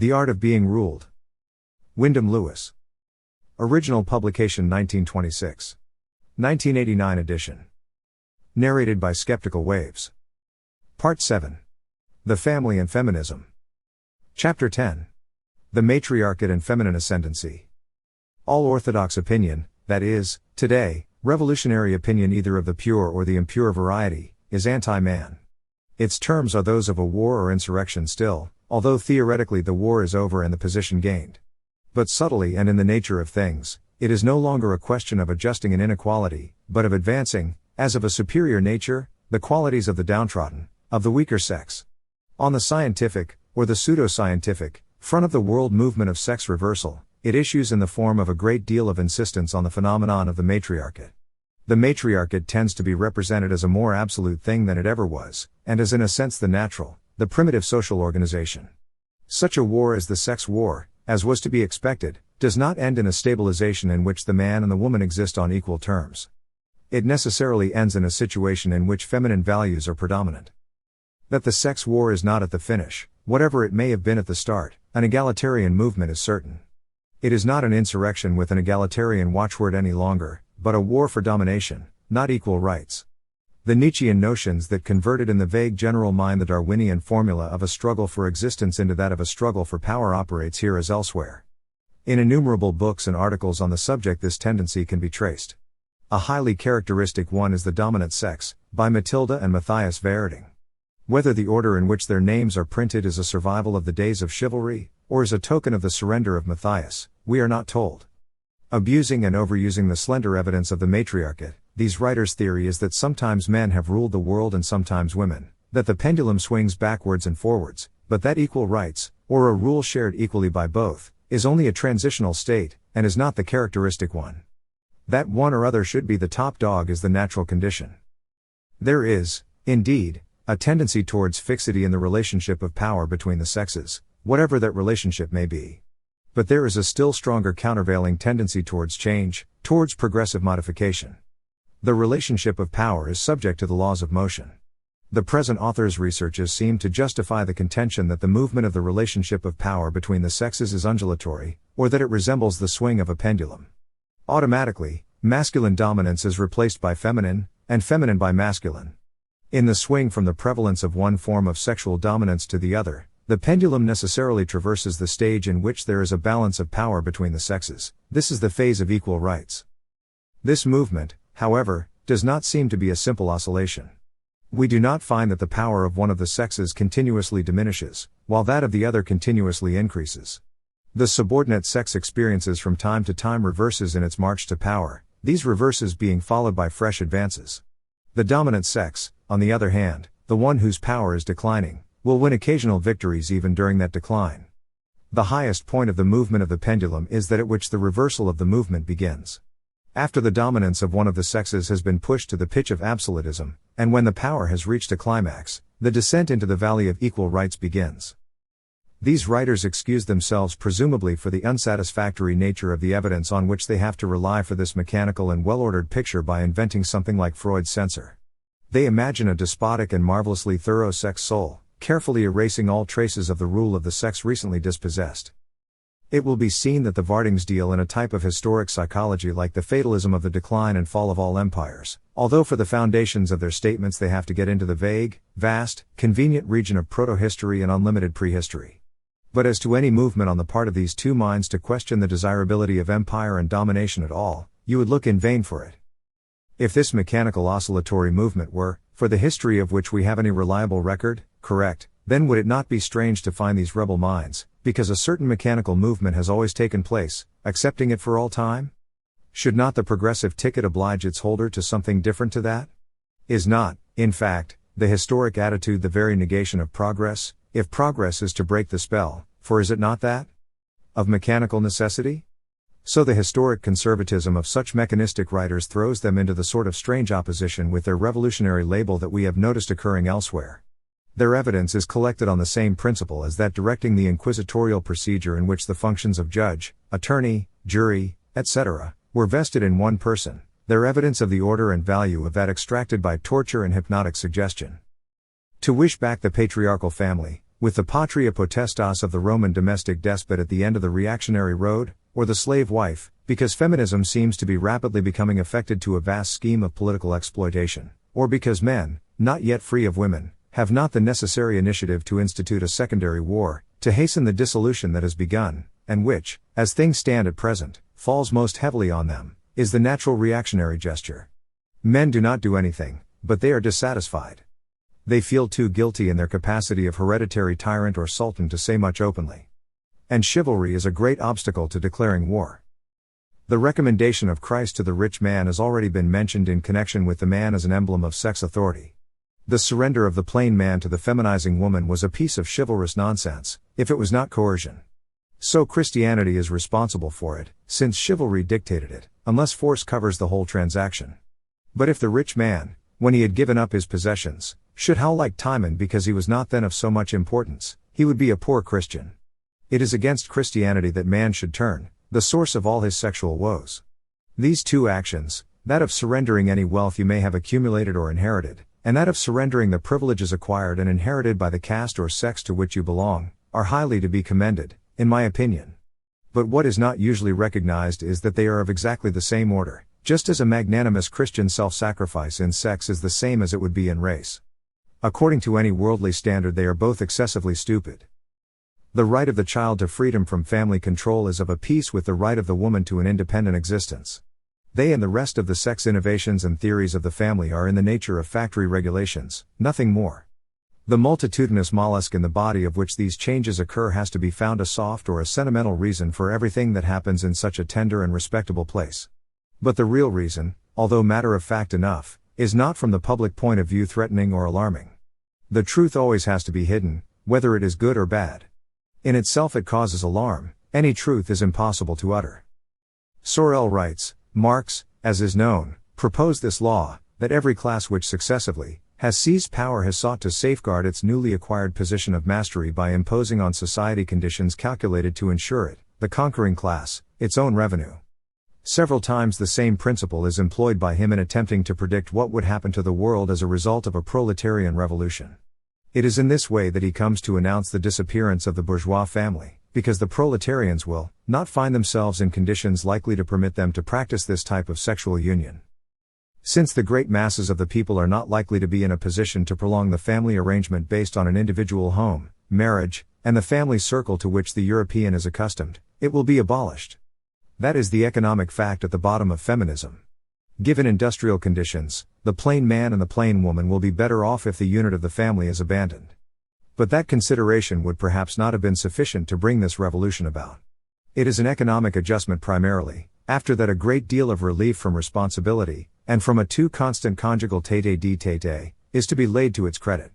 The Art of Being Ruled. Wyndham Lewis. Original publication 1926. 1989 edition. Narrated by Skeptical Waves. Part 7. The Family and Feminism. Chapter 10. The Matriarchate and Feminine Ascendancy. All orthodox opinion, that is, today, revolutionary opinion either of the pure or the impure variety, is anti-man. Its terms are those of a war or insurrection still, although theoretically the war is over and the position gained. But subtly and in the nature of things, it is no longer a question of adjusting an inequality, but of advancing, as of a superior nature, the qualities of the downtrodden, of the weaker sex. On the scientific, or the pseudo-scientific, front of the world movement of sex reversal, it issues in the form of a great deal of insistence on the phenomenon of the matriarchate. The matriarchate tends to be represented as a more absolute thing than it ever was, and as in a sense the natural, the primitive social organization. Such a war as the sex war, as was to be expected, does not end in a stabilization in which the man and the woman exist on equal terms. It necessarily ends in a situation in which feminine values are predominant. That the sex war is not at the finish, whatever it may have been at the start, an egalitarian movement is certain. It is not an insurrection with an egalitarian watchword any longer, but a war for domination, not equal rights. The Nietzschean notions that converted in the vague general mind the Darwinian formula of a struggle for existence into that of a struggle for power operates here as elsewhere. In innumerable books and articles on the subject this tendency can be traced. A highly characteristic one is The Dominant Sex, by Matilda and Matthias Verding. Whether the order in which their names are printed is a survival of the days of chivalry, or is a token of the surrender of Matthias, we are not told. Abusing and overusing the slender evidence of the matriarchate, these writers' theory is that sometimes men have ruled the world and sometimes women, that the pendulum swings backwards and forwards, but that equal rights, or a rule shared equally by both, is only a transitional state, and is not the characteristic one. That one or other should be the top dog is the natural condition. There is, indeed, a tendency towards fixity in the relationship of power between the sexes, whatever that relationship may be. But there is a still stronger countervailing tendency towards change, towards progressive modification. The relationship of power is subject to the laws of motion. The present author's researches seem to justify the contention that the movement of the relationship of power between the sexes is undulatory, or that it resembles the swing of a pendulum. Automatically, masculine dominance is replaced by feminine, and feminine by masculine. In the swing from the prevalence of one form of sexual dominance to the other, the pendulum necessarily traverses the stage in which there is a balance of power between the sexes. This is the phase of equal rights. This movement, however, does not seem to be a simple oscillation. We do not find that the power of one of the sexes continuously diminishes, while that of the other continuously increases. The subordinate sex experiences from time to time reverses in its march to power, these reverses being followed by fresh advances. The dominant sex, on the other hand, the one whose power is declining, will win occasional victories even during that decline. The highest point of the movement of the pendulum is that at which the reversal of the movement begins. After the dominance of one of the sexes has been pushed to the pitch of absolutism, and when the power has reached a climax, the descent into the valley of equal rights begins. These writers excuse themselves presumably for the unsatisfactory nature of the evidence on which they have to rely for this mechanical and well-ordered picture by inventing something like Freud's censor. They imagine a despotic and marvelously thorough sex soul, carefully erasing all traces of the rule of the sex recently dispossessed. It will be seen that the Verdings deal in a type of historic psychology like the fatalism of the decline and fall of all empires, although for the foundations of their statements they have to get into the vague, vast, convenient region of proto-history and unlimited prehistory. But as to any movement on the part of these two minds to question the desirability of empire and domination at all, you would look in vain for it. If this mechanical oscillatory movement were, for the history of which we have any reliable record, correct, then would it not be strange to find these rebel minds, because a certain mechanical movement has always taken place, accepting it for all time? Should not the progressive ticket oblige its holder to something different to that? Is not, in fact, the historic attitude the very negation of progress, if progress is to break the spell, for is it not that? Of mechanical necessity? So the historic conservatism of such mechanistic writers throws them into the sort of strange opposition with their revolutionary label that we have noticed occurring elsewhere. Their evidence is collected on the same principle as that directing the inquisitorial procedure in which the functions of judge, attorney, jury, etc., were vested in one person, their evidence of the order and value of that extracted by torture and hypnotic suggestion. To wish back the patriarchal family, With the patria potestas of the Roman domestic despot at the end of the reactionary road, or the slave wife, because feminism seems to be rapidly becoming affected to a vast scheme of political exploitation, or because men, not yet free of women, have not the necessary initiative to institute a secondary war, to hasten the dissolution that has begun, and which, as things stand at present, falls most heavily on them, is the natural reactionary gesture. Men do not do anything, but they are dissatisfied. They feel too guilty in their capacity of hereditary tyrant or sultan to say much openly. And chivalry is a great obstacle to declaring war. The recommendation of Christ to the rich man has already been mentioned in connection with the man as an emblem of sex authority. The surrender of the plain man to the feminizing woman was a piece of chivalrous nonsense, if it was not coercion. So Christianity is responsible for it, since chivalry dictated it, unless force covers the whole transaction. But if the rich man, when he had given up his possessions, should howl like Timon because he was not then of so much importance, he would be a poor Christian. It is against Christianity that man should turn, the source of all his sexual woes. These two actions, that of surrendering any wealth you may have accumulated or inherited, and that of surrendering the privileges acquired and inherited by the caste or sex to which you belong, are highly to be commended, in my opinion. But what is not usually recognized is that they are of exactly the same order, just as a magnanimous Christian self-sacrifice in sex is the same as it would be in race. According to any worldly standard, they are both excessively stupid. The right of the child to freedom from family control is of a piece with the right of the woman to an independent existence. They and the rest of the sex innovations and theories of the family are in the nature of factory regulations, nothing more. The multitudinous mollusk in the body of which these changes occur has to be found a soft or a sentimental reason for everything that happens in such a tender and respectable place. But the real reason, although matter of fact enough, is not from the public point of view threatening or alarming. The truth always has to be hidden, whether it is good or bad. In itself it causes alarm, any truth is impossible to utter. Sorel writes, Marx, as is known, proposed this law, that every class which successively has seized power has sought to safeguard its newly acquired position of mastery by imposing on society conditions calculated to ensure it, the conquering class, its own revenue. Several times the same principle is employed by him in attempting to predict what would happen to the world as a result of a proletarian revolution. It is in this way that he comes to announce the disappearance of the bourgeois family, because the proletarians will not find themselves in conditions likely to permit them to practice this type of sexual union. Since the great masses of the people are not likely to be in a position to prolong the family arrangement based on an individual home, marriage, and the family circle to which the European is accustomed, it will be abolished. That is the economic fact at the bottom of feminism. Given industrial conditions, the plain man and the plain woman will be better off if the unit of the family is abandoned. But that consideration would perhaps not have been sufficient to bring this revolution about. It is an economic adjustment primarily, after that a great deal of relief from responsibility, and from a too constant conjugal tete-a-tete, is to be laid to its credit.